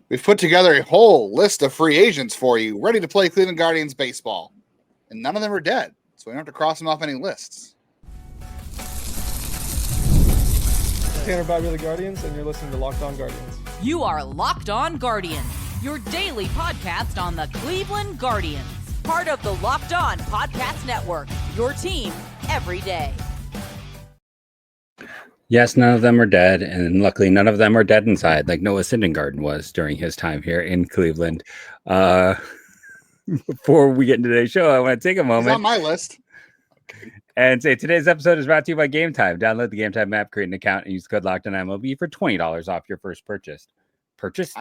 We've put together a whole list of free agents for you, ready to play Cleveland Guardians baseball. And none of them are dead, so we don't have to cross them off any lists. Tanner Bobby of the Guardians, and you're listening to Locked On Guardians. You are Locked On Guardians, your daily podcast on the Cleveland Guardians. Part of the Locked On Podcast Network, your team every day. Yes, none of them are dead, and luckily none of them are dead inside, like Noah Syndergaard was during his time here in Cleveland. Before we get into today's show, I want to take a moment. He's on my list. And say today's episode is brought to you by Gametime. Download the Gametime app, create an account, and use code LOCKEDONMLB for $20 off your first purchase. Purchase.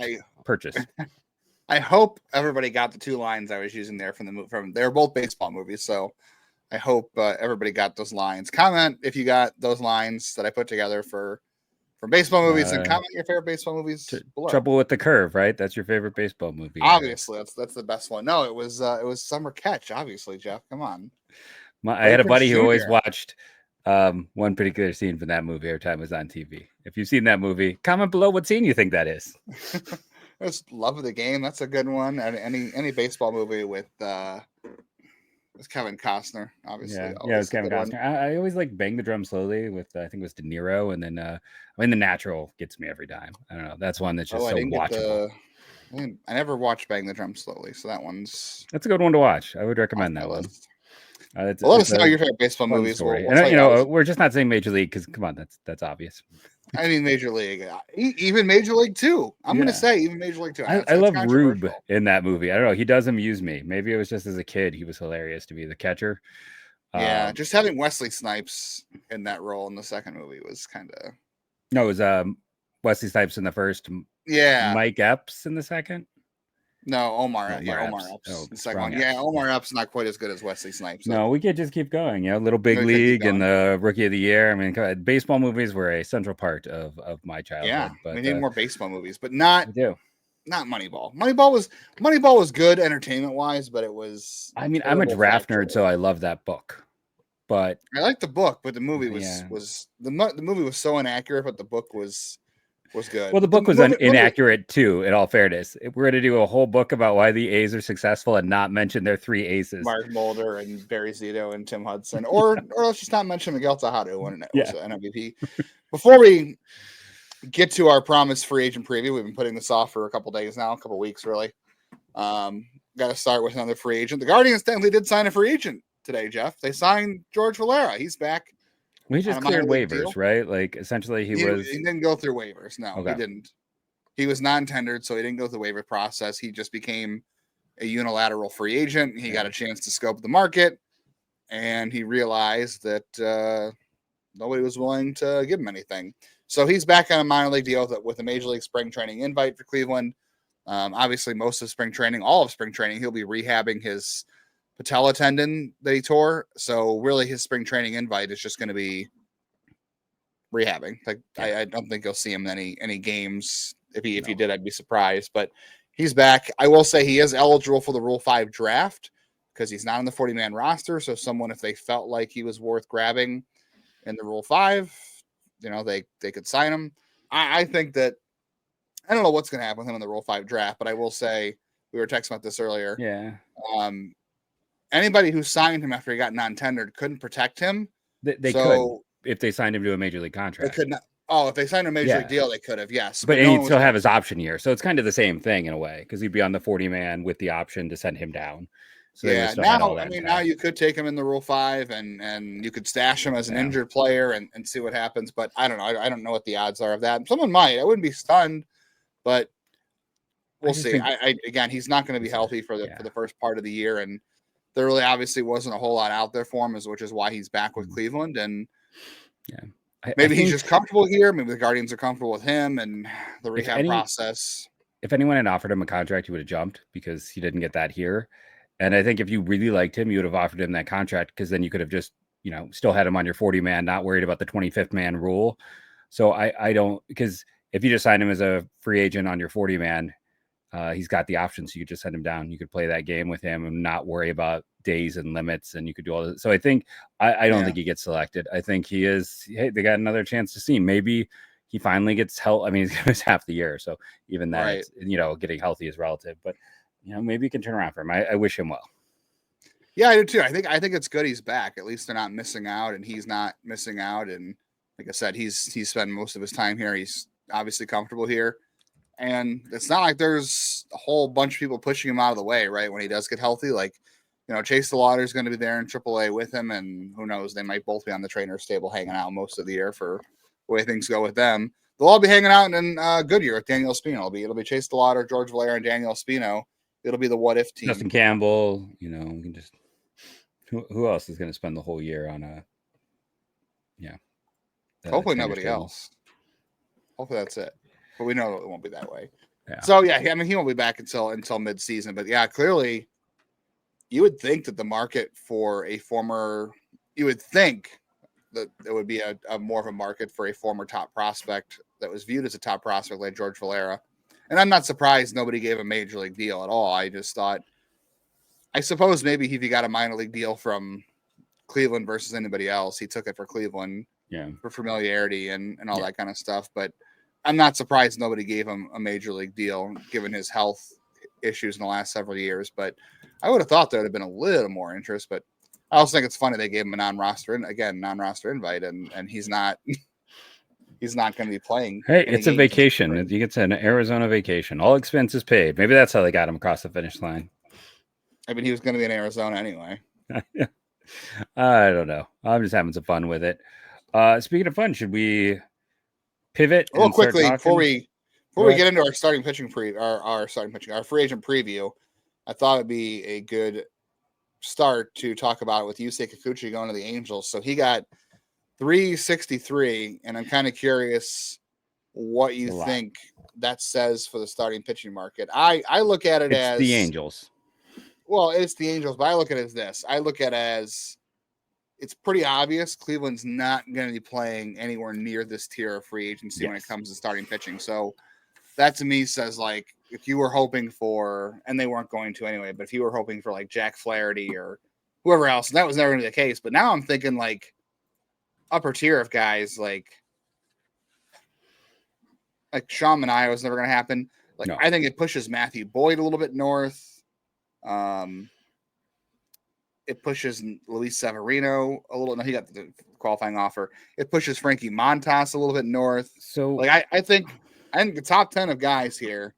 I hope everybody got the two lines I was using there from they're both baseball movies, so I hope everybody got those lines. Comment if you got those lines that I put together for baseball movies, and comment your favorite baseball movies below. Trouble with the Curve, right? That's your favorite baseball movie. Obviously, that's the best one. No, it was Summer Catch. Obviously, Jeff. Come on. I had a buddy who always watched one particular scene from that movie every time it was on TV. If you've seen that movie, comment below what scene you think that is. I just love the game. That's a good one. Any baseball movie with Kevin Costner, obviously. Yeah, it was Kevin Costner. I always like Bang the Drum Slowly with I think it was De Niro, and then The Natural gets me every time. I don't know. That's one that's just so watchable. I never watched Bang the Drum Slowly, so that's a good one to watch. I would recommend that one. Let us know your favorite baseball movies. We're just not saying Major League because come on, that's obvious. I mean Major League, even Major League 2. I'm going to say even Major League 2. I love Rube in that movie. I don't know. He does amuse me. Maybe it was just as a kid he was hilarious to be the catcher. Yeah, just having Wesley Snipes in that role in the second movie was kind of. No, it was Wesley Snipes in the first. Yeah, Mike Epps in the second. No, Omar Epps. The second one. Yeah, Omar Epps not quite as good as Wesley Snipes. No, we could just keep going. Little Big League and the Rookie of the Year. I mean, baseball movies were a central part of my childhood. Yeah, but we need more baseball movies, but not Moneyball. Moneyball was good entertainment wise, but it was. I mean, I'm a draft nerd, so I love that book. But I like the book, but the movie was the movie was so inaccurate, but the book was good. Well, the book was inaccurate too, in all fairness. If we're going to do a whole book about why the A's are successful and not mention their three aces. Mark Mulder and Barry Zito and Tim Hudson. Or let's just not mention Miguel Tejada, who won an MVP. Before we get to our promised free agent preview, we've been putting this off for a couple days now, a couple weeks really. Got to start with another free agent. The Guardians technically did sign a free agent today, Jeff. They signed George Valera. He's back. We just cleared waivers, right? Like essentially he didn't go through waivers. No, okay. He didn't. He was non-tendered, so he didn't go through the waiver process. He just became a unilateral free agent. He got a chance to scope the market, and he realized that nobody was willing to give him anything. So he's back on a minor league deal with a major league spring training invite for Cleveland. Obviously, most of spring training, all of spring training, he'll be rehabbing his patella tendon that he tore. So really his spring training invite is just going to be rehabbing. Like I don't think you'll see him in any games. If he did, I'd be surprised, but he's back. I will say he is eligible for the Rule 5 draft because he's not on the 40-man roster. So someone, if they felt like he was worth grabbing in the Rule 5, they could sign him. I think that I don't know what's going to happen with him in the Rule 5 draft, but I will say we were texting about this earlier. Yeah. Anybody who signed him after he got non-tendered couldn't protect him. They could if they signed him to a major league contract. They could not. Oh, if they signed a major league deal, they could have. Yes, but he'd still have his option year, so it's kind of the same thing in a way because he'd be on the 40-man with the option to send him down. So now you could take him in the Rule 5 and you could stash him as an injured player and see what happens. But I don't know. I don't know what the odds are of that. Someone might. I wouldn't be stunned, but we'll see. Again, he's not going to be healthy for the first part of the year, and there really obviously wasn't a whole lot out there for him, which is why he's back with Cleveland. And maybe he's just comfortable here. Maybe the Guardians are comfortable with him and the rehab process. If anyone had offered him a contract, he would have jumped because he didn't get that here. And I think if you really liked him, you would have offered him that contract because then you could have just, still had him on your 40-man, not worried about the 25th man rule. So I don't, because if you just signed him as a free agent on your 40-man, he's got the option, so you could just send him down. You could play that game with him and not worry about days and limits, and you could do all this. So I think I don't think he gets selected. I think he is. Hey, they got another chance to see. Maybe he finally gets health. I mean, he's going to miss half the year. So even that, Right. getting healthy is relative. But, maybe you can turn around for him. I wish him well. Yeah, I do too. I think it's good he's back. At least they're not missing out, and he's not missing out. And like I said, he's spent most of his time here. He's obviously comfortable here. And it's not like there's a whole bunch of people pushing him out of the way, right? When he does get healthy, like, Chase the Lauder is going to be there in AAA with him, and who knows, they might both be on the trainer's table hanging out most of the year for the way things go with them. They'll all be hanging out in Goodyear with Daniel Espino. It'll be Chase the Lauder, George Valera, and Daniel Espino. It'll be the what if team. Justin Campbell, we can just who else is going to spend the whole year on Hopefully trainer nobody table? else. Hopefully that's it. But we know it won't be that way. Yeah. So yeah, I mean he won't be back until mid-season. But yeah, clearly you would think that the market for you would think that there would be a more of a market for a former top prospect that was viewed as a top prospect like George Valera. And I'm not surprised nobody gave a major league deal at all. I just thought, I suppose maybe if he got a minor league deal from Cleveland versus anybody else, he took it for Cleveland for familiarity and all that kind of stuff. But I'm not surprised nobody gave him a major league deal given his health issues in the last several years. But I would have thought there would have been a little more interest. But I also think it's funny they gave him a non-roster invite, and he's not going to be playing. Hey, it's a vacation. You get an Arizona vacation, all expenses paid. Maybe that's how they got him across the finish line. I mean, he was going to be in Arizona anyway. I don't know. I'm just having some fun with it. Speaking of fun, should we pivot real quickly before we get into our free agent preview? I thought it'd be a good start to talk about with Yusei Kikuchi going to the Angels. So he got 363, and I'm kind of curious what you think that says for the starting pitching market. I look at it as the Angels. Well, it's the Angels, but I look at it as this. I look at it as it's pretty obvious Cleveland's not going to be playing anywhere near this tier of free agency when it comes to starting pitching. So that to me says, like, if you were hoping for, and they weren't going to anyway, but if you were hoping for like Jack Flaherty or whoever else, and that was never going to be the case. But now I'm thinking like upper tier of guys like Sean Manaea was never going to happen. Like, no. I think it pushes Matthew Boyd a little bit north. It pushes Luis Severino a little. No, he got the qualifying offer. It pushes Frankie Montas a little bit north. So, like, I think the top 10 of guys here.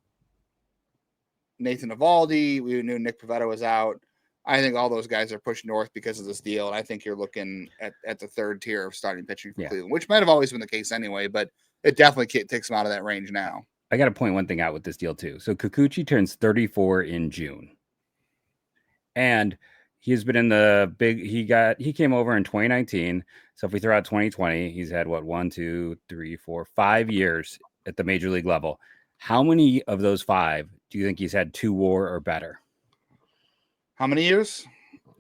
Nathan Eovaldi, we knew Nick Pivetta was out. I think all those guys are pushed north because of this deal, and I think you're looking at the third tier of starting pitching for Cleveland, which might have always been the case anyway, but it definitely takes them out of that range now. I got to point one thing out with this deal too. So Kikuchi turns 34 in June, and he's been in the big. He came over in 2019. So if we throw out 2020, he's had 5 years at the major league level. How many of those 5 do you think he's had 2 WAR or better? How many years?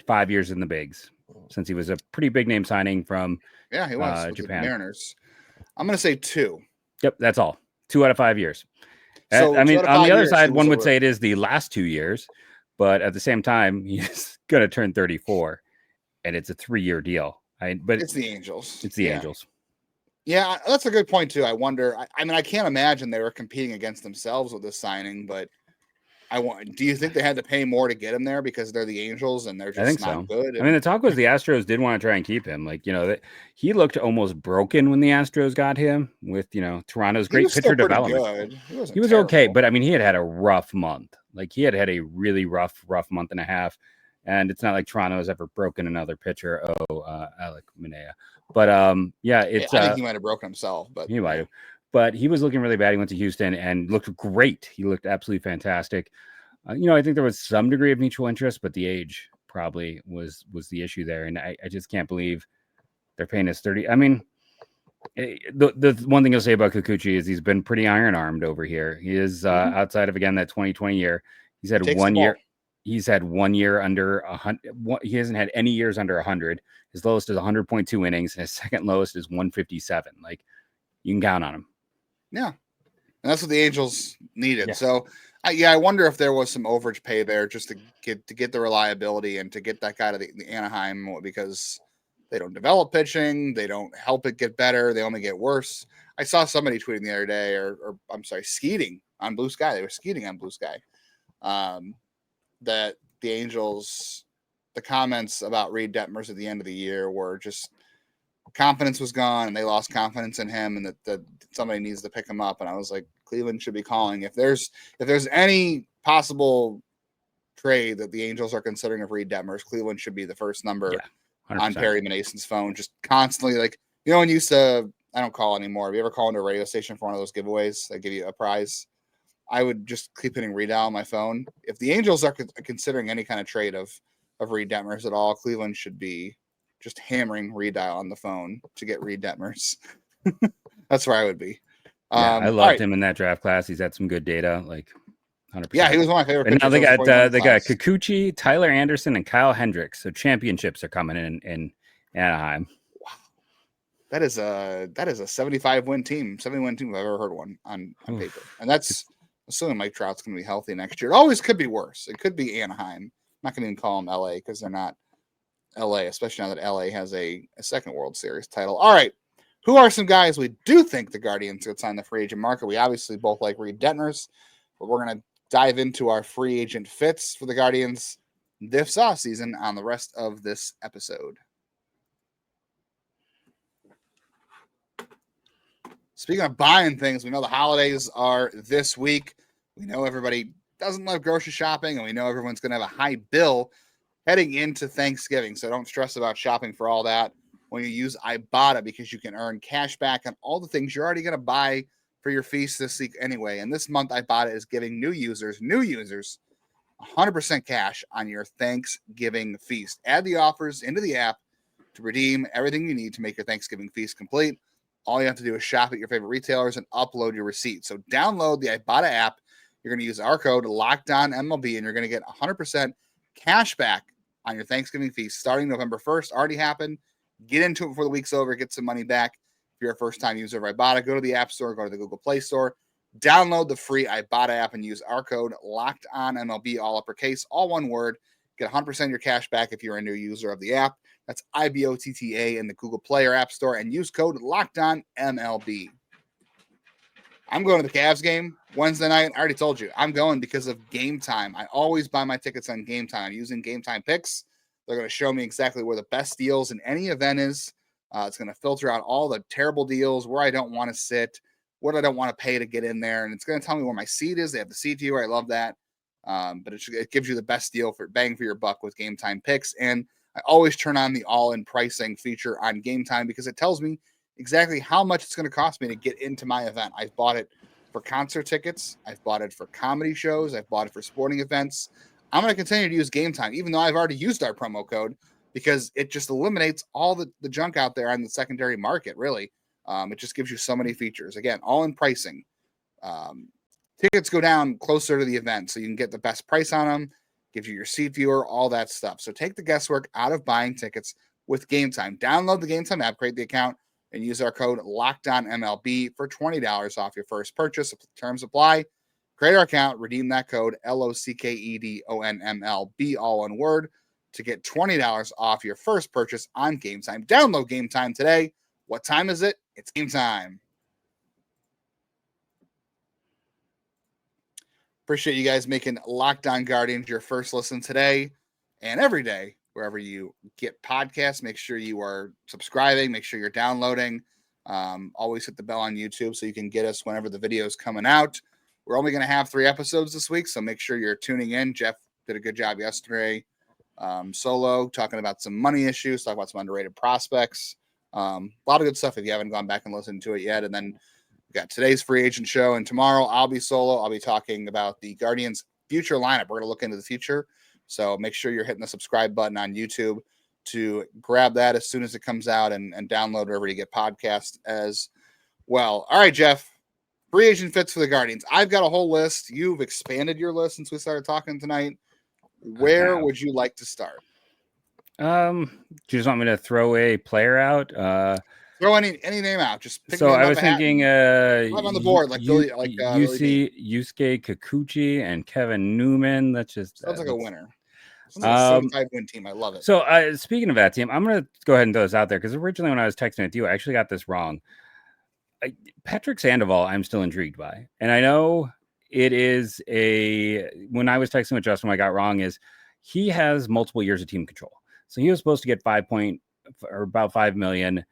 5 years in the bigs, since he was a pretty big name signing from he was Japan. The Mariners. I'm going to say 2. Yep, that's all. 2 out of 5 years. So, I mean, on the other side, one would say it is the last 2 years, but at the same time, he's going to turn 34, and it's a 3-year deal. But it's the Angels. It's the Angels. Yeah, that's a good point too. I wonder. I mean, I can't imagine they were competing against themselves with this signing, but do you think they had to pay more to get him there because they're the Angels and they're just not good? I mean, the talk was the Astros did want to try and keep him. Like, he looked almost broken when the Astros got him with, Toronto's great pitcher development. He was okay, but I mean, he had a rough month. Like, he had a really rough month and a half. And it's not like Toronto has ever broken another pitcher. Alek Manaea. But I think he might have broken himself, but he might have. But he was looking really bad. He went to Houston and looked great. He looked absolutely fantastic. I think there was some degree of mutual interest, but the age probably was the issue there. And I just can't believe they're paying us 30. I mean, the one thing you'll say about Kikuchi is he's been pretty iron-armed over here. He is outside of, again, that 2020 year. He's had 1 year. He's had 1 year under 100. He hasn't had any years under 100. His lowest is 100.2 innings, and his second lowest is 157. Like, you can count on him. Yeah, and that's what the Angels needed. Yeah. So, I wonder if there was some overage pay there just to get the reliability and to get that guy to the Anaheim, because They don't develop pitching. They don't help it get better. They only get worse. I saw somebody tweeting the other day, or I'm sorry, skeeting on Blue Sky. They were skeeting on Blue Sky. That the Angels, the comments about Reed Detmers at the end of the year were just confidence was gone, and they lost confidence in him, and that somebody needs to pick him up. And I was like, Cleveland should be calling if there's any possible trade that the Angels are considering of Reed Detmers. Cleveland should be the first number on Perry Manason's phone, just constantly. Like, when used to, I don't call anymore. Have you ever called into a radio station for one of those giveaways that give you a prize? I would just keep hitting redial on my phone. If the Angels are considering any kind of trade of Reed Detmers at all, Cleveland should be just hammering redial on the phone to get Reed Detmers. That's where I would be. I loved him in that draft class. He's had some good data, like 100%. Yeah, he was one of my favorite. And now they got Kikuchi, Tyler Anderson, and Kyle Hendricks. So championships are coming in Anaheim. Wow, that is a 75-win team, 70-win team if I've ever heard one on paper. And that's assuming Mike Trout's going to be healthy next year. It always could be worse. It could be Anaheim. I'm not going to even call them LA because they're not LA, especially now that LA has a second World Series title. All right. Who are some guys we do think the Guardians could sign the free agent market? We obviously both like Reed Detmers, but we're going to dive into our free agent fits for the Guardians this offseason on the rest of this episode. Speaking of buying things, we know the holidays are this week. We know everybody doesn't love grocery shopping, and we know everyone's going to have a high bill heading into Thanksgiving. So don't stress about shopping for all that when you use Ibotta, because you can earn cash back on all the things you're already going to buy for your feast this week anyway. And this month, Ibotta is giving new users 100% cash on your Thanksgiving feast. Add the offers into the app to redeem everything you need to make your Thanksgiving feast complete. All you have to do is shop at your favorite retailers and upload your receipt. So download the Ibotta app. You're going to use our code LOCKEDONMLB, and you're going to get 100% cash back on your Thanksgiving feast starting November 1st. Already happened. Get into it before the week's over. Get some money back. If you're a first-time user of Ibotta, go to the App Store, go to the Google Play Store, download the free Ibotta app, and use our code LOCKEDONMLB, all uppercase, all one word. Get 100% of your cash back if you're a new user of the app. That's IBOTTA in the Google Play or App Store, and use code LOCKEDONMLB. I'm going to the Cavs game Wednesday night. I already told you. I'm going because of Gametime. I always buy my tickets on Gametime. Using Gametime picks, they're going to show me exactly where the best deals in any event is. It's going to filter out all the terrible deals, where I don't want to sit, what I don't want to pay to get in there, and it's going to tell me where my seat is. They have the seat viewer. I love that. But it gives you the best deal for bang for your buck with Gametime picks. And I always turn on the all-in pricing feature on Gametime because it tells me exactly how much it's going to cost me to get into my event. I've bought it for concert tickets. I've bought it for comedy shows. I've bought it for sporting events. I'm going to continue to use Gametime, even though I've already used our promo code, because it just eliminates all the junk out there on the secondary market, really. It just gives you so many features. Again, all in pricing. Tickets go down closer to the event, so you can get the best price on them, gives you your seat viewer, all that stuff. So take the guesswork out of buying tickets with Gametime. Download the Gametime app, create the account, and use our code LOCKEDONMLB for $20 off your first purchase. Terms apply. Create our account, redeem that code LOCKEDONMLB, all one word, to get $20 off your first purchase on Gametime. Download Gametime today. What time is it? It's game time. Appreciate you guys making Locked On Guardians your first listen today and every day, wherever you get podcasts. Make sure you are subscribing. Make sure you're downloading. Always hit the bell on YouTube so you can get us whenever the video is coming out. We're only going to have 3 episodes this week, so make sure you're tuning in. Jeff did a good job yesterday. Solo, talking about some money issues, talking about some underrated prospects. A lot of good stuff if you haven't gone back and listened to it yet. And then we got today's free agent show, and tomorrow I'll be solo. I'll be talking about the Guardians' future lineup. We're going to look into the future, so make sure you're hitting the subscribe button on YouTube to grab that as soon as it comes out and download wherever you get podcasts as well. All right, Jeff, free agent fits for the Guardians. I've got a whole list. You've expanded your list since we started talking tonight. Where would you like to start? Do you just want me to throw a player out? Throw any name out. Just pick so I was thinking on the board like Billy, Yusei Kikuchi and Kevin Newman. That just sounds like a winner. Sounds like a 75-win team. I love it. So speaking of that team, I'm going to go ahead and throw this out there because originally when I was texting it to you, I actually got this wrong. Patrick Sandoval, I'm still intrigued by. And I know it is when I was texting with Justin, what I got wrong is he has multiple years of team control. So he was supposed to get about $5 million.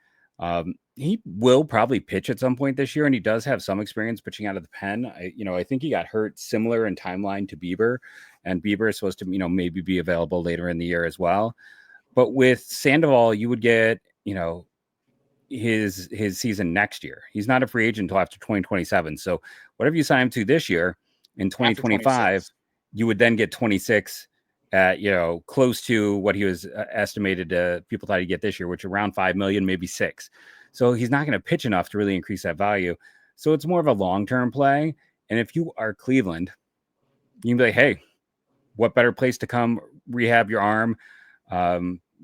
He will probably pitch at some point this year, and he does have some experience pitching out of the pen. I think he got hurt similar in timeline to Bieber, and Bieber is supposed to, maybe be available later in the year as well. But with Sandoval, you would get, his season next year. He's not a free agent until after 2027. So whatever you sign him to this year in 2025, you would then get 26 at, close to what he was estimated people thought he'd get this year, which around 5 million, maybe 6. So he's not going to pitch enough to really increase that value. So it's more of a long-term play. And if you are Cleveland, you can be like, hey, what better place to come rehab your arm?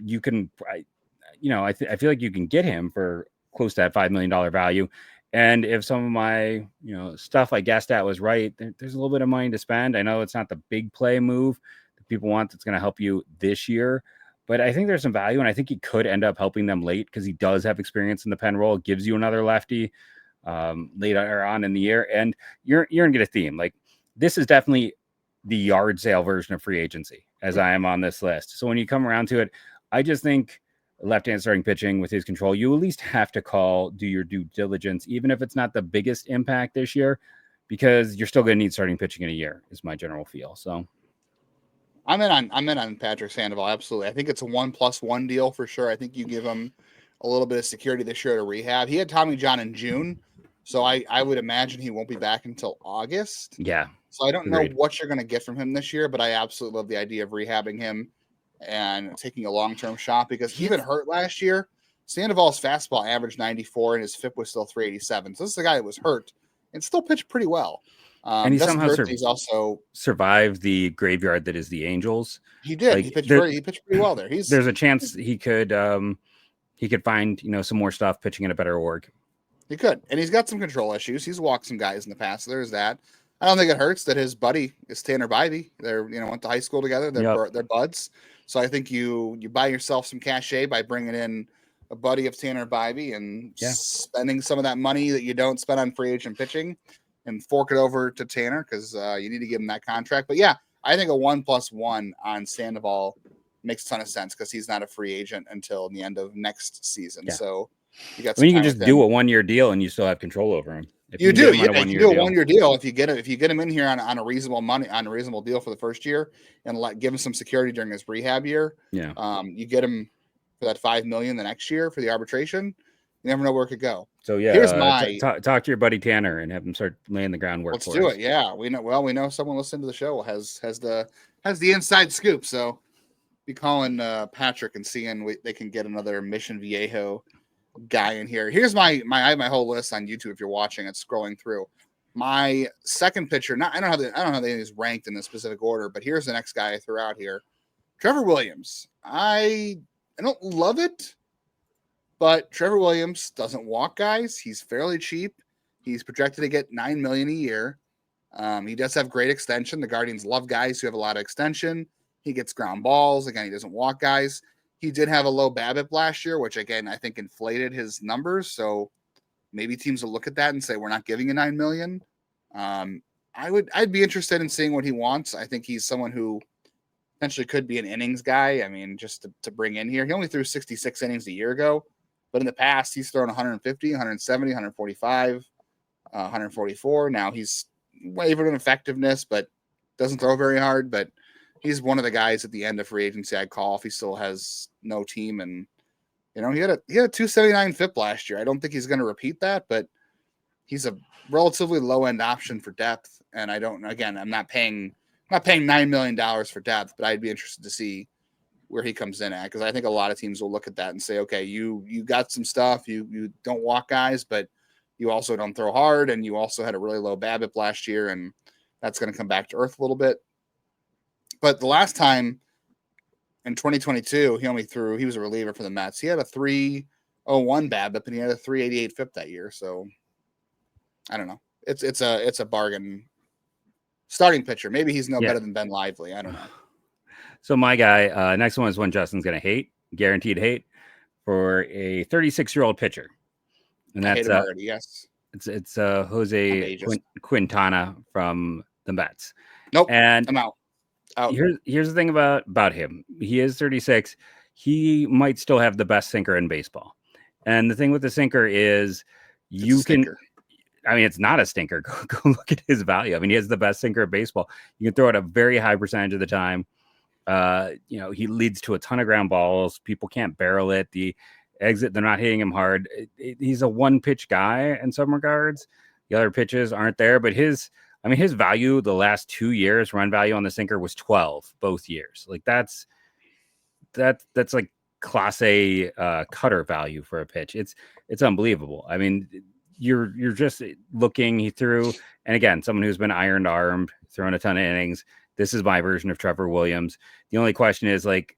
You can, I feel like you can get him for close to that $5 million value. And if some of my, stuff I guessed at was right, there's a little bit of money to spend. I know it's not the big play move that people want that's going to help you this year, but I think there's some value, and I think he could end up helping them late because he does have experience in the pen role. It gives you another lefty later on in the year, and you're going to get a theme. Like, this is definitely the yard sale version of free agency, as I am on this list. So when you come around to it, I just think left-hand starting pitching with his control, you at least have to do your due diligence, even if it's not the biggest impact this year, because you're still going to need starting pitching in a year, is my general feel. So I'm in on Patrick Sandoval. Absolutely. I think it's a 1+1 deal for sure. I think you give him a little bit of security this year to rehab. He had Tommy John in June, so I would imagine he won't be back until August. Yeah. So I don't know what you're going to get from him this year, but I absolutely love the idea of rehabbing him and taking a long-term shot, because he even hurt last year. Sandoval's fastball averaged 94 and his FIP was still 387. So this is a guy that was hurt and still pitched pretty well. And he somehow he's also survived the graveyard that is the Angels. He did. Like, he pitched pretty well there. There's a chance he could find some more stuff pitching in a better org. He could, and he's got some control issues. He's walked some guys in the past. So there's that. I don't think it hurts that his buddy is Tanner Bybee. They're went to high school together. They're buds. So I think you buy yourself some cachet by bringing in a buddy of Tanner Bybee and spending some of that money that you don't spend on free agent pitching and fork it over to Tanner, because you need to give him that contract. But yeah, I think a 1+1 on Sandoval makes a ton of sense, because he's not a free agent until the end of next season. Yeah. So you got. You can just do a 1-year deal and you still have control over him. You do a 1-year deal if you get him in here on a reasonable deal for the first year, and give him some security during his rehab year. Yeah. You get him for that $5 million the next year for the arbitration. You never know where it could go. So yeah, here's talk to your buddy Tanner and have him start laying the groundwork. Let's do it. Yeah, we know someone listening to the show has the inside scoop. So be calling Patrick and seeing they can get another Mission Viejo guy in here. Here's my whole list on YouTube. If you're watching it, scrolling through my second pitcher. I don't have these ranked in a specific order, but here's the next guy I threw out here. Trevor Williams. I don't love it, but Trevor Williams doesn't walk guys. He's fairly cheap. He's projected to get $9 million a year. He does have great extension. The Guardians love guys who have a lot of extension. He gets ground balls. Again, he doesn't walk guys. He did have a low BABIP last year, which again I think inflated his numbers. So maybe teams will look at that and say, we're not giving you $9 million. I'd be interested in seeing what he wants. I think he's someone who potentially could be an innings guy. I mean, just to bring in here. He only threw 66 innings a year ago, but in the past he's thrown 150, 170, 145, 144. Now he's wavered in effectiveness, but doesn't throw very hard. But he's one of the guys at the end of free agency I'd call if he still has no team. And he had a 279 FIP last year. I don't think he's going to repeat that, but he's a relatively low end option for depth. And I'm not paying $9 million for depth, but I'd be interested to see where he comes in at, because I think a lot of teams will look at that and say, okay, you got some stuff. You don't walk guys, but you also don't throw hard, and you also had a really low BABIP last year, and that's going to come back to earth a little bit. But the last time in 2022, he was a reliever for the Mets. He had a 301 BABIP and he had a 388 FIP that year. So I don't know. It's a bargain starting pitcher. Maybe he's no better than Ben Lively. I don't know. So my guy, next one is one Justin's going to hate, guaranteed hate, for a 36-year-old pitcher. And I hate that's him already. Yes. it's I'm Jose ageist. Quintana from the Mets. Nope. And I'm out. here's the thing about him. He is 36. He might still have the best sinker in baseball. And the thing with the sinker is you can, I mean, it's not a stinker. Go look at his value. I mean, he has the best sinker in baseball. You can throw it a very high percentage of the time. He leads to a ton of ground balls. People can't barrel it. The exit, they're not hitting him hard. He's a one pitch guy in some regards. The other pitches aren't there, but his value the last 2 years, run value on the sinker was 12 both years. Like that's like class A cutter value for a pitch. It's unbelievable. I mean, you're just looking, he threw, and again, someone who's been iron armed, thrown a ton of innings. This is my version of Trevor Williams. The only question is, like,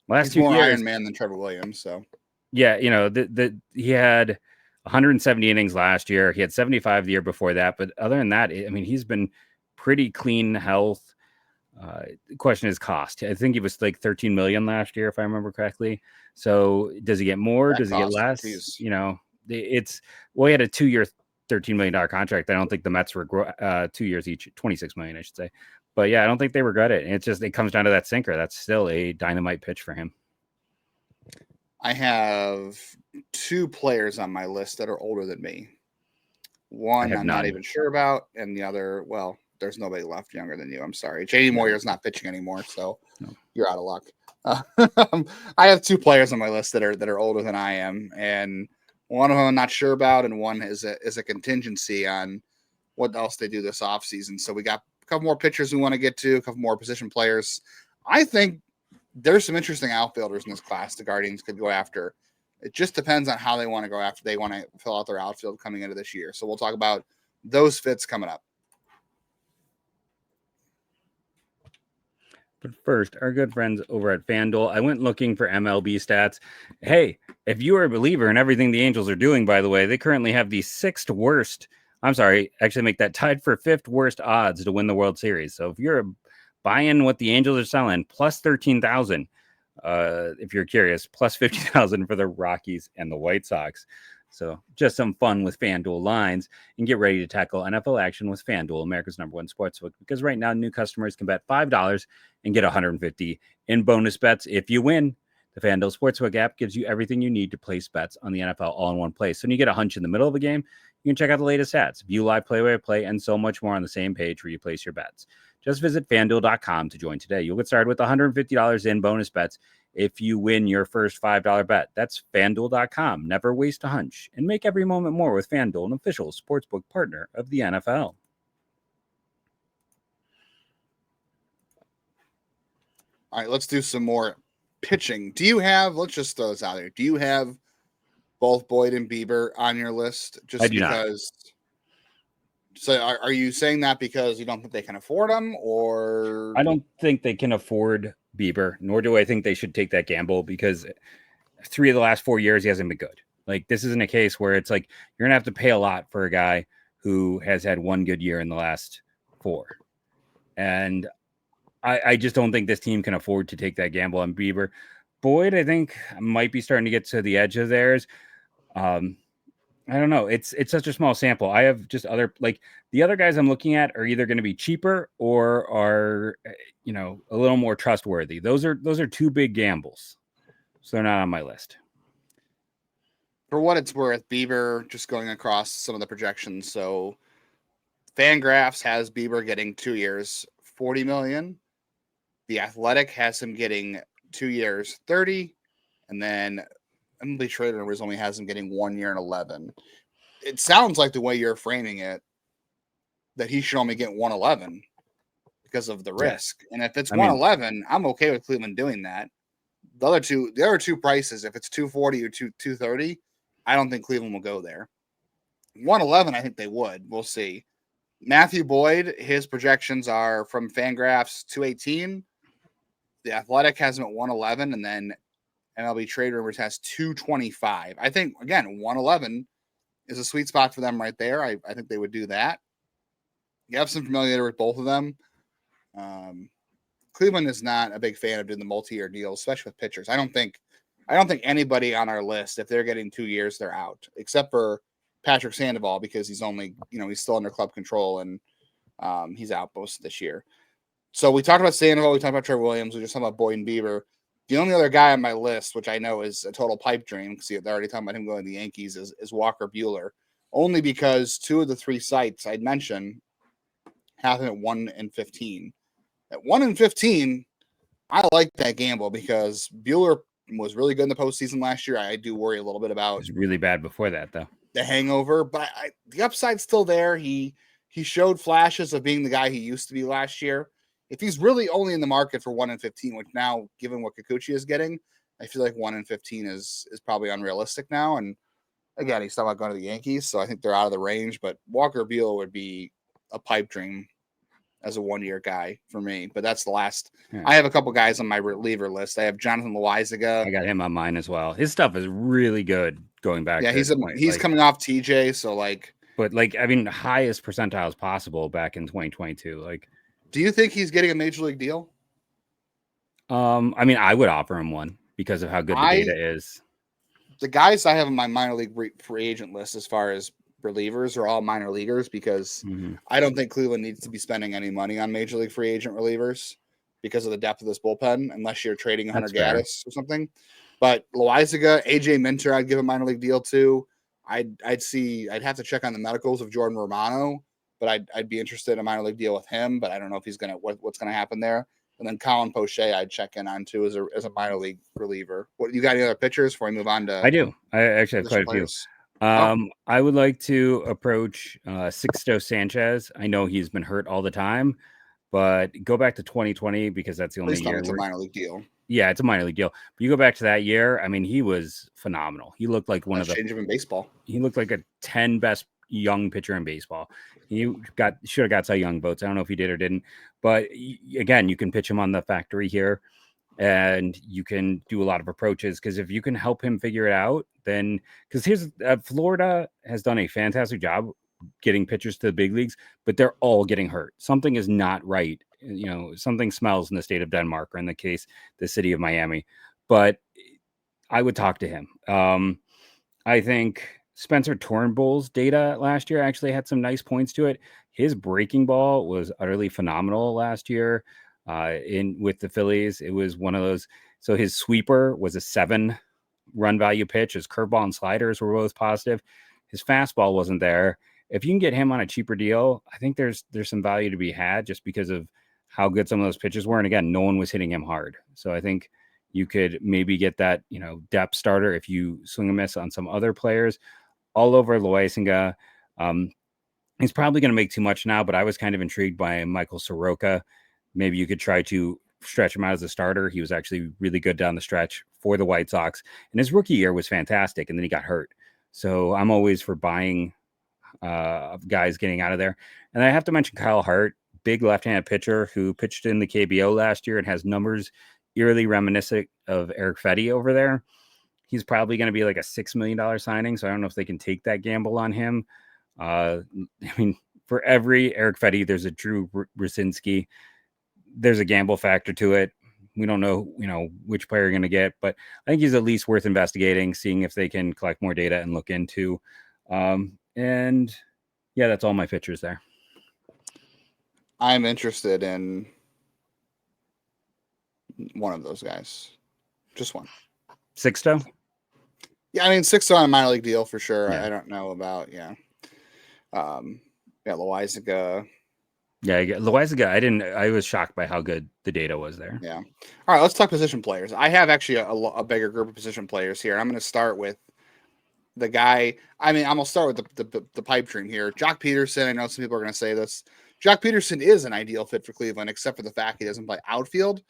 last he's 2 more years, Iron Man than Trevor Williams. So yeah, he had 170 innings last year. He had 75 the year before that. But other than that, I mean, he's been pretty clean health. The question is cost. I think he was like 13 million last year, if I remember correctly. So does he get more? That Does he get cost, less? geez. He had a 2-year, $13 million contract. I don't think the Mets were 2 years each, 26 million, I should say. But yeah, I don't think they regret it. It comes down to that sinker. That's still a dynamite pitch for him. I have 2 players on my list that are older than me. One I'm not even sure about, and the other, well, there's nobody left younger than you. I'm sorry. JD Moyer's not pitching anymore, so you're out of luck. I have 2 players on my list that are older than I am, and one of them I'm not sure about, and one is a contingency on what else they do this offseason. So we got a couple more pitchers we want to get to, a couple more position players. I think there's some interesting outfielders in this class the Guardians could go after. It just depends on how they want to go after. They want to fill out their outfield coming into this year. So we'll talk about those fits coming up. But first, our good friends over at FanDuel. I went looking for MLB stats. Hey, if you are a believer in everything the Angels are doing, by the way, they currently have the 6th worst. I'm sorry, actually make that tied for 5th worst odds to win the World Series. So if you're buying what the Angels are selling, plus 13,000. If you're curious, plus 50,000 for the Rockies and the White Sox. So just some fun with FanDuel lines, and get ready to tackle NFL action with FanDuel, America's #1 sportsbook. Because right now, new customers can bet $5 and get $150 in bonus bets if you win. The FanDuel Sportsbook app gives you everything you need to place bets on the NFL all in one place. So when you get a hunch in the middle of a game, you can check out the latest stats, view live play-by-play, and so much more on the same page where you place your bets. Just visit FanDuel.com to join today. You'll get started with $150 in bonus bets if you win your first $5 bet. That's FanDuel.com. Never waste a hunch, and make every moment more with FanDuel, an official sportsbook partner of the NFL. All right, let's do some more pitching. Do you have, let's just throw this out there, do you have both Boyd and Bieber on your list? Just I do because not. So are you saying that because you don't think they can afford them, or? I don't think they can afford Bieber, nor do I think they should take that gamble, because 3 of the last 4 years he hasn't been good. Like, this isn't a case where it's like you're gonna have to pay a lot for a guy who has had 1 good year in the last 4. And I just don't think this team can afford to take that gamble on Bieber. Boyd, I think, might be starting to get to the edge of theirs. I don't know. It's such a small sample. I have just the other guys I'm looking at are either going to be cheaper or are, a little more trustworthy. Those are 2 big gambles. So they're not on my list. For what it's worth, Bieber, just going across some of the projections. So FanGraphs has Bieber getting 2 years, 40 million. The Athletic has him getting 2 years, 30. And then MLB Trade Rumors only has him getting 1 year and 11. It sounds like the way you're framing it that he should only get 111 because of the risk. And if it's 111, I'm okay with Cleveland doing that. The other two prices, if it's 240 or 230, I don't think Cleveland will go there. 111, I think they would. We'll see. Matthew Boyd, his projections are from FanGraphs 218. The Athletic has him at 111, and then MLB Trade Rumors has 225. I think, again, 111 is a sweet spot for them right there. I think they would do that. You have some familiarity with both of them. Cleveland is not a big fan of doing the multi-year deals, especially with pitchers. I don't think anybody on our list, if they're getting 2 years, they're out, except for Patrick Sandoval, because he's only, he's still under club control and he's out most of this year. So we talked about Sandoval, we talked about Trevor Williams, we just talked about Boyd and Bieber. The only other guy on my list, which I know is a total pipe dream, because they're already talking about him going to the Yankees, is Walker Buehler. Only because 2 of the 3 sites I'd mentioned have him at 1-15. At 1-15, I like that gamble because Buehler was really good in the postseason last year. I do worry a little bit about. It was really bad before that, though. The hangover, but the upside's still there. He showed flashes of being the guy he used to be last year. If he's really only in the market for 1-15, which now, given what Kikuchi is getting, I feel like 1-15 is probably unrealistic now. And again, he's talking about going to the Yankees, so I think they're out of the range. But Walker Buehler would be a pipe dream as a 1-year guy for me. But that's the last. Yeah. I have a couple guys on my reliever list. I have Jonathan Loaisiga. I got him on mine as well. His stuff is really good going back. Yeah, he's coming off TJ, so But highest percentiles possible back in 2022. Do you think he's getting a major league deal? I would offer him one because of how good the data is. The guys I have on my minor league free agent list as far as relievers are all minor leaguers because I don't think Cleveland needs to be spending any money on major league free agent relievers because of the depth of this bullpen, unless you're trading Hunter Gaddis or something. But Loaisiga, AJ Minter, I'd give a minor league deal to. I'd have to check on the medicals of Jordan Romano, but I'd be interested in a minor league deal with him, but I don't know if he's what's gonna happen there. And then Colin Poche, I'd check in on too as a minor league reliever. What you got? Any other pitchers before we move on to? I do. I actually have quite a few. I would like to approach Sixto Sanchez. I know he's been hurt all the time, but go back to 2020 because that's the only year. It's a minor league deal. Yeah, it's a minor league deal. But you go back to that year. I mean, he was phenomenal. He looked like one of the change in baseball. He looked like a 10 best young pitcher in baseball. He should have got Cy Young votes. I don't know if he did or didn't, but again, you can pitch him on the factory here and you can do a lot of approaches because if you can help him figure it out, then because here's Florida has done a fantastic job getting pitchers to the big leagues, but they're all getting hurt. Something is not right. Something smells in the state of Denmark or in the case, the city of Miami, but I would talk to him. I think Spencer Turnbull's data last year actually had some nice points to it. His breaking ball was utterly phenomenal last year with the Phillies. It was one of those. So his sweeper was a 7 run value pitch. His curveball and sliders were both positive. His fastball wasn't there. If you can get him on a cheaper deal, I think there's some value to be had just because of how good some of those pitches were. And again, no one was hitting him hard. So I think you could maybe get that, depth starter if you swing a miss on some other players. All over Loaisiga. He's probably going to make too much now, but I was kind of intrigued by Michael Soroka. Maybe you could try to stretch him out as a starter. He was actually really good down the stretch for the White Sox. And his rookie year was fantastic, and then he got hurt. So I'm always for buying guys getting out of there. And I have to mention Kyle Hart, big left-handed pitcher who pitched in the KBO last year and has numbers eerily reminiscent of Eric Fetty over there. He's probably going to be like a $6 million signing. So I don't know if they can take that gamble on him. For every Eric Fetty, there's a Drew Rucinski. There's a gamble factor to it. We don't know, which player you're going to get, but I think he's at least worth investigating, seeing if they can collect more data and look into. And yeah, that's all my pitchers there. I'm interested in one of those guys. Just one. Sixto? Yeah, Sixto on a minor league deal for sure. Yeah. I don't know about, Loaisiga. Yeah, Loaisiga, I was shocked by how good the data was there. Yeah. All right, let's talk position players. I have actually a bigger group of position players here. I'm going to start with the guy. I'm going to start with the pipe dream here. Jock Peterson. I know some people are going to say this. Jock Peterson is an ideal fit for Cleveland, except for the fact he doesn't play outfield.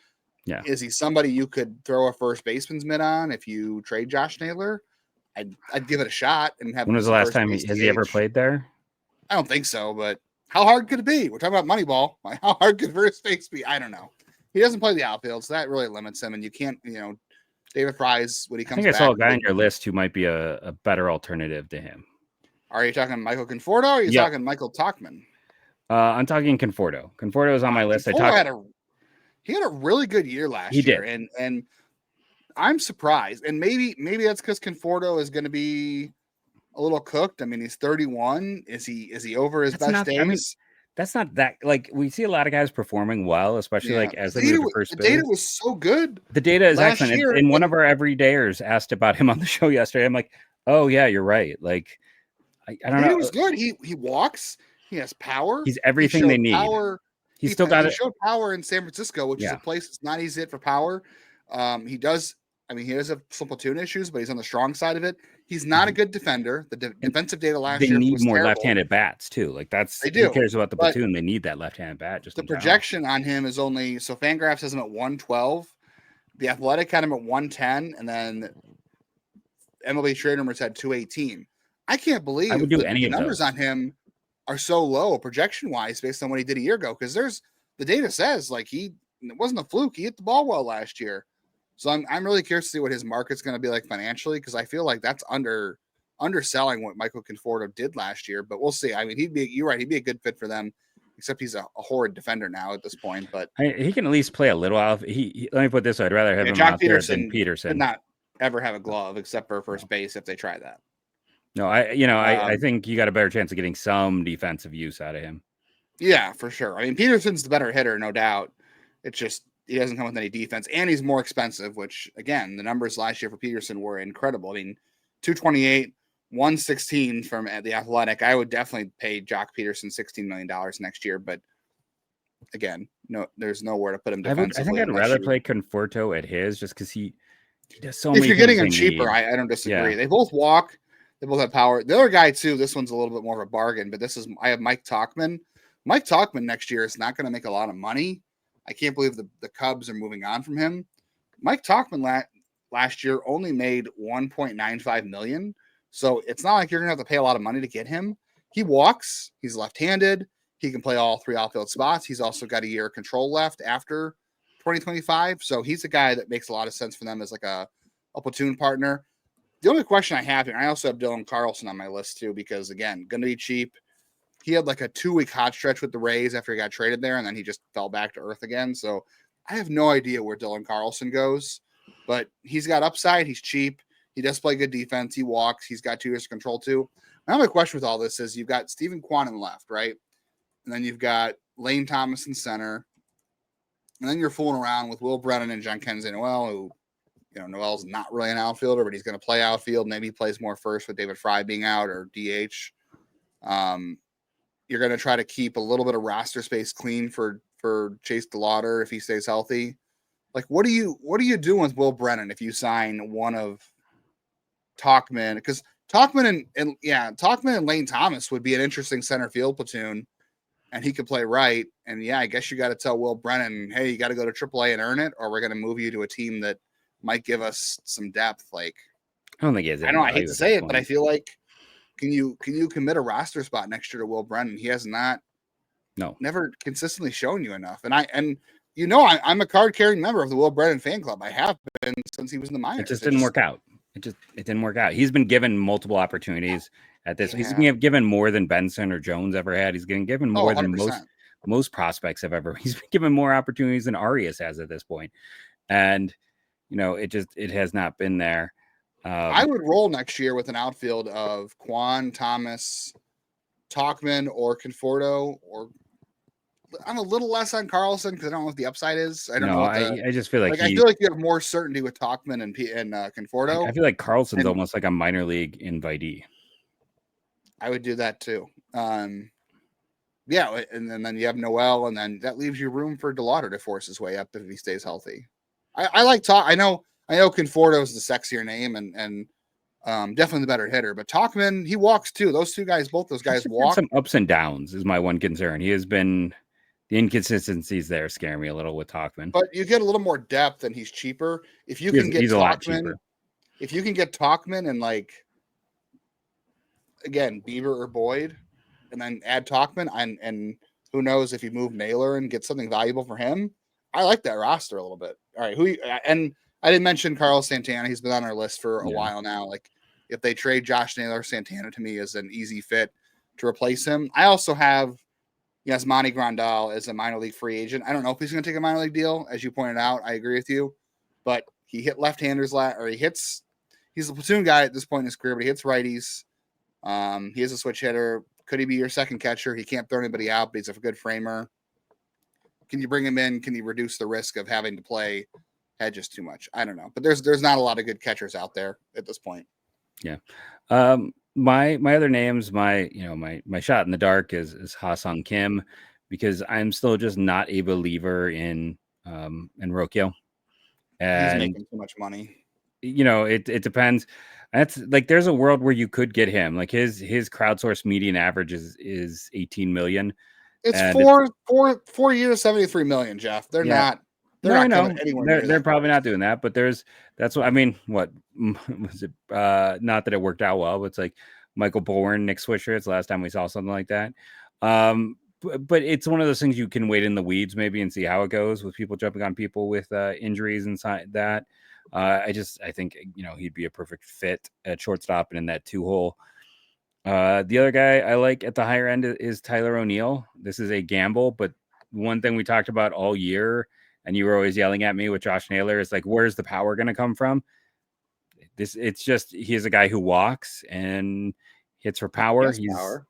Yeah. Is he somebody you could throw a first baseman's mitt on if you trade Josh Naylor? I'd give it a shot and have. When was the last time has he ever played there? I don't think so, but how hard could it be? We're talking about Moneyball. How hard could first base be? I don't know. He doesn't play the outfield, so that really limits him. And you can't, David Fry's when he comes back. I think I saw a guy on your list who might be a better alternative to him. Are you talking Michael Conforto or are you talking Michael Tauchman? I'm talking Conforto. Conforto is on my list. He had a really good year last He year, did. and I'm surprised. And maybe that's because Conforto is going to be a little cooked. I mean, he's 31. Is he over his That's best not. days? I mean, that's not that. Like we see a lot of guys performing well, especially Yeah, like as they move to first the base. data was so good The data is last excellent. year. And one of our everydayers asked about him on the show yesterday. I'm like, oh yeah, you're right. Like, I don't Data know. was good. He walks. He has power. He's He everything they showed need. power. He's still got He it. showed power in San Francisco, which is Yeah. a place that's not easy for power. He does. I mean, he does have some platoon issues, but he's on the strong side of it. He's not a good defender. The defensive data last They year need was more terrible. left-handed bats too. Like that's They who do, cares about the but platoon? They need that left-handed bat. Just the in general. projection on him is only so Fangraphs has him at 112. The Athletic had him at 110, and then MLB Trade Rumors had 218. I can't believe I would do the any of numbers those. on him are so low projection wise based on what he did a year ago. Because the data says like it wasn't a fluke. He hit the ball well last year. So I'm really curious to see what his market's going to be like financially, because I feel like that's underselling what Michael Conforto did last year. But we'll see. I mean, you're right. He'd be a good fit for them, except he's a horrid defender now at this point. But He can at least play a little out. He let me put this: I'd rather have him Jock out there than Peterson Peterson. could not ever have a glove except for first base if they try that. No, I think you got a better chance of getting some defensive use out of him. Yeah, for sure. I mean, Peterson's the better hitter, no doubt. It's just he doesn't come with any defense, and he's more expensive, which, again, the numbers last year for Peterson were incredible. I mean, 228, 116 from the Athletic. I would definitely pay Jock Peterson $16 million next year, but again, no, there's nowhere to put him defensively. I think I'd rather play Conforto at his just because he does so if many you're things getting him they cheaper, need. I don't disagree. Yeah. They both walk. They both have power. The other guy, too, this one's a little bit more of a bargain, but I have Mike Tauchman. Mike Tauchman next year is not going to make a lot of money. I can't believe the Cubs are moving on from him. Mike Tauchman last year only made $1.95 million. So it's not like you're going to have to pay a lot of money to get him. He walks. He's left-handed. He can play all three outfield spots. He's also got a year of control left after 2025. So he's a guy that makes a lot of sense for them as like a platoon partner. The only question I have here, I also have Dylan Carlson on my list too, because again, going to be cheap. He had like a 2-week hot stretch with the Rays after he got traded there, and then he just fell back to earth again. So I have no idea where Dylan Carlson goes, but he's got upside. He's cheap. He does play good defense. He walks. He's got 2 years of control too. My only question with all this is you've got Stephen Kwan in left, right? And then you've got Lane Thomas in center. And then you're fooling around with Will Brennan and Jean-Kenzie Noel, who, Noel's not really an outfielder, but he's going to play outfield. Maybe he plays more first with David Fry being out or DH. You're going to try to keep a little bit of roster space clean for Chase DeLauder if he stays healthy. Like, what are you doing with Will Brennan if you sign one of Tauchman? Because Tauchman and Lane Thomas would be an interesting center field platoon, and he could play right. And yeah, I guess you got to tell Will Brennan, hey, you got to go to AAA and earn it, or we're going to move you to a team that might give us some depth. Like, I don't think he has. I know I hate to say it, but I feel like can you commit a roster spot next year to Will Brennan? He has never consistently shown you enough. And I'm a card carrying member of the Will Brennan fan club. I have been since he was in the minors. It just didn't work out. It didn't work out. He's been given multiple opportunities at this. Yeah. He's been given more than Benson or Jones ever had. He's getting given more than most prospects have ever. He's been given more opportunities than Arias has at this point. And it has not been there. I would roll next year with an outfield of Kwan, Thomas, Tauchman, or Conforto, or I'm a little less on Carlson because I don't know what the upside is. I don't know. I just feel like I feel like you have more certainty with Tauchman and Conforto. I feel like Carlson's almost like a minor league invitee. I would do that too. Yeah, and then you have Noel, and then that leaves you room for DeLauder to force his way up if he stays healthy. I like I know Conforto is the sexier name and definitely the better hitter, but Tauchman, he walks too. Both those guys walk. Some ups and downs is my one concern. He has been the inconsistencies there scare me a little with Tauchman. But you get a little more depth and he's cheaper. If you can get he's Tauchman, a lot cheaper. If you can get Tauchman and like again, Bieber or Boyd, and then add Tauchman and who knows if you move Naylor and get something valuable for him. I like that roster a little bit. All right, and I didn't mention Carlos Santana. He's been on our list for a while now. Like, if they trade Josh Naylor, Santana to me is an easy fit to replace him. I also have Yes, Monty Grandal is a minor league free agent. I don't know if he's going to take a minor league deal, as you pointed out. I agree with you, but he hit left-handers he's a platoon guy at this point in his career, but he hits righties. He is a switch hitter. Could he be your second catcher? He can't throw anybody out, but he's a good framer. Can you bring him in? Can you reduce the risk of having to play hedges too much? I don't know, but there's not a lot of good catchers out there at this point. Yeah. My other names, my shot in the dark is Ha-Sung Kim, because I'm still just not a believer in Rokyo. And he's making too much money. It depends. That's like, there's a world where you could get him. Like his crowdsourced median average is 18 million. It's 4 years, 73 million, Jeff. They're not coming anywhere near they're probably not doing that, but that's what I mean. What was it? Not that it worked out well, but it's like Michael Bourne, Nick Swisher. It's the last time we saw something like that. But it's one of those things you can wait in the weeds maybe and see how it goes with people jumping on people with injuries inside that. I think he'd be a perfect fit at shortstop and in that 2-hole. The other guy I like at the higher end is Tyler O'Neill. This is a gamble, but one thing we talked about all year, and you were always yelling at me with Josh Naylor, is like, where's the power going to come from? It's just, he's a guy who walks and hits for power. Power.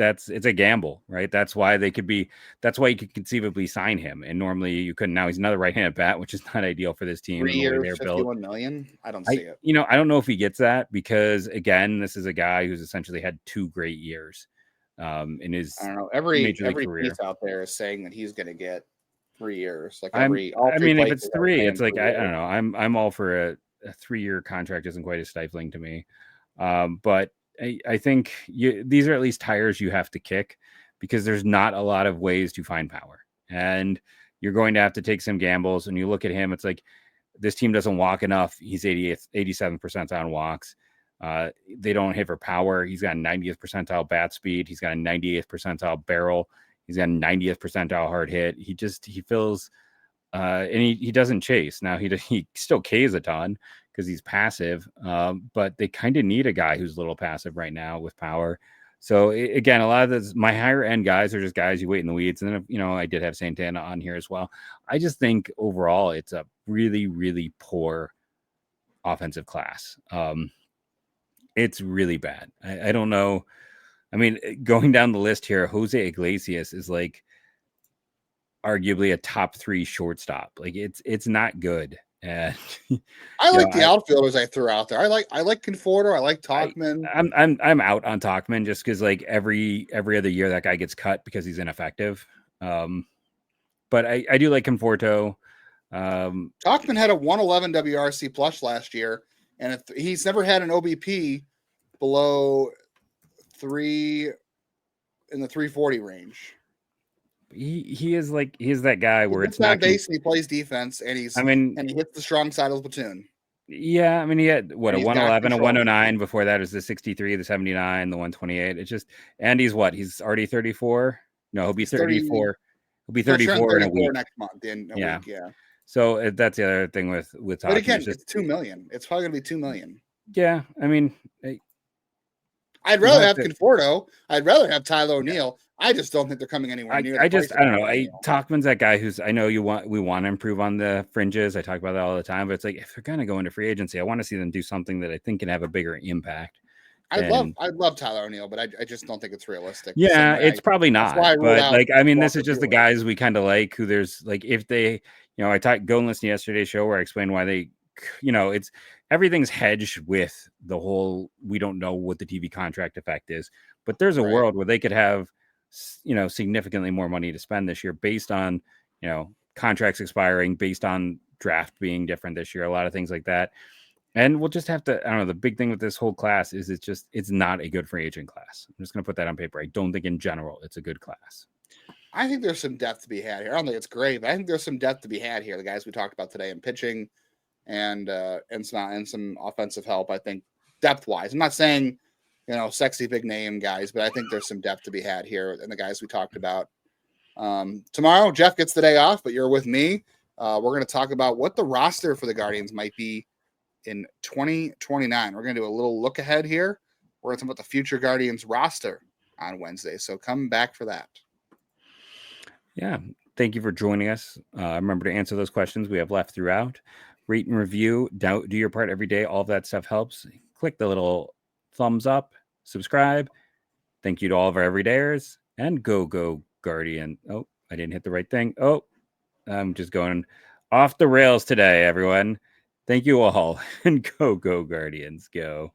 It's a gamble, right? That's why you could conceivably sign him. And normally you couldn't. Now he's another right-handed bat, which is not ideal for this team. 3 years, 51 million. I don't see it. I don't know if he gets that, because again, this is a guy who's essentially had 2 great years in his, I don't know. Every career. piece out there is saying that he's going to get 3 years. Like if it's 3, it's like, I don't know. I'm all for a 3-year contract. Isn't quite as stifling to me. But I think these are at least tires you have to kick, because there's not a lot of ways to find power, and you're going to have to take some gambles. And you look at him, it's like, this team doesn't walk enough. He's 87th percentile on walks. They don't hit for power. He's got 90th percentile bat speed. He's got a 98th percentile barrel. He's got a 90th percentile hard hit. He feels, and he doesn't chase. Now he still Ks a ton because he's passive, but they kind of need a guy who's a little passive right now with power. So again, a lot of this, my higher end guys are just guys you wait in the weeds. And then, I did have Santana on here as well. I just think overall it's a really, really poor offensive class. It's really bad. I don't know. I mean, going down the list here, Jose Iglesias is like arguably a top 3 shortstop. Like it's not good. And I like the outfielders I threw out there. I like Conforto. I like Tauchman. I'm out on Tauchman just because like every other year that guy gets cut because he's ineffective. But I do like Conforto. Tauchman had a 111 WRC plus last year, and he's never had an OBP below 3 in the 340 range. He is that guy where it's not base and he plays defense, and he hits the strong side of the platoon. Yeah, I mean, he had a 111, a 109. Before that is the 63, the 79, the 128. It's just, and he's already 34. No, he'll be 34. He'll be 34 in a week next month. Week, yeah. So that's the other thing with Tauchman. But again, it's 2 million. It's probably gonna be 2 million. Yeah, I mean, I'd rather have Conforto. I'd rather have Tyler O'Neill. I just don't think they're coming anywhere near. I don't know. Tauchman's that guy who's, I know we want to improve on the fringes. I talk about that all the time, but it's like, if they're going to go into free agency, I want to see them do something that I think can have a bigger impact. I'd love Tyler O'Neill, but I just don't think it's realistic. Yeah, it's probably not. But this is just the guys we kind of like, who there's like, if they, go and listen to yesterday's show where I explained why they, it's everything's hedged with the whole, we don't know what the TV contract effect is, but there's a world where they could have, significantly more money to spend this year based on, contracts expiring, based on draft being different this year, a lot of things like that. And we'll just have to, I don't know, the big thing with this whole class is it's not a good free agent class. I'm just going to put that on paper. I don't think in general it's a good class. I think there's some depth to be had here. I don't think it's great, but I think there's some depth to be had here. The guys we talked about today in pitching and some offensive help, I think, depth wise. I'm not saying, sexy big name guys, but I think there's some depth to be had here and the guys we talked about. Tomorrow, Jeff gets the day off, but you're with me. We're going to talk about what the roster for the Guardians might be in 2029. We're going to do a little look ahead here. We're going to talk about the future Guardians roster on Wednesday. So come back for that. Yeah. Thank you for joining us. Remember to answer those questions we have left throughout. Rate and review. Do your part every day. All of that stuff helps. Click the little thumbs up. Subscribe. Thank you to all of our everydayers. And go Guardian. Oh, I didn't hit the right thing. Oh, I'm just going off the rails today, everyone. Thank you all. And go Guardians. Go.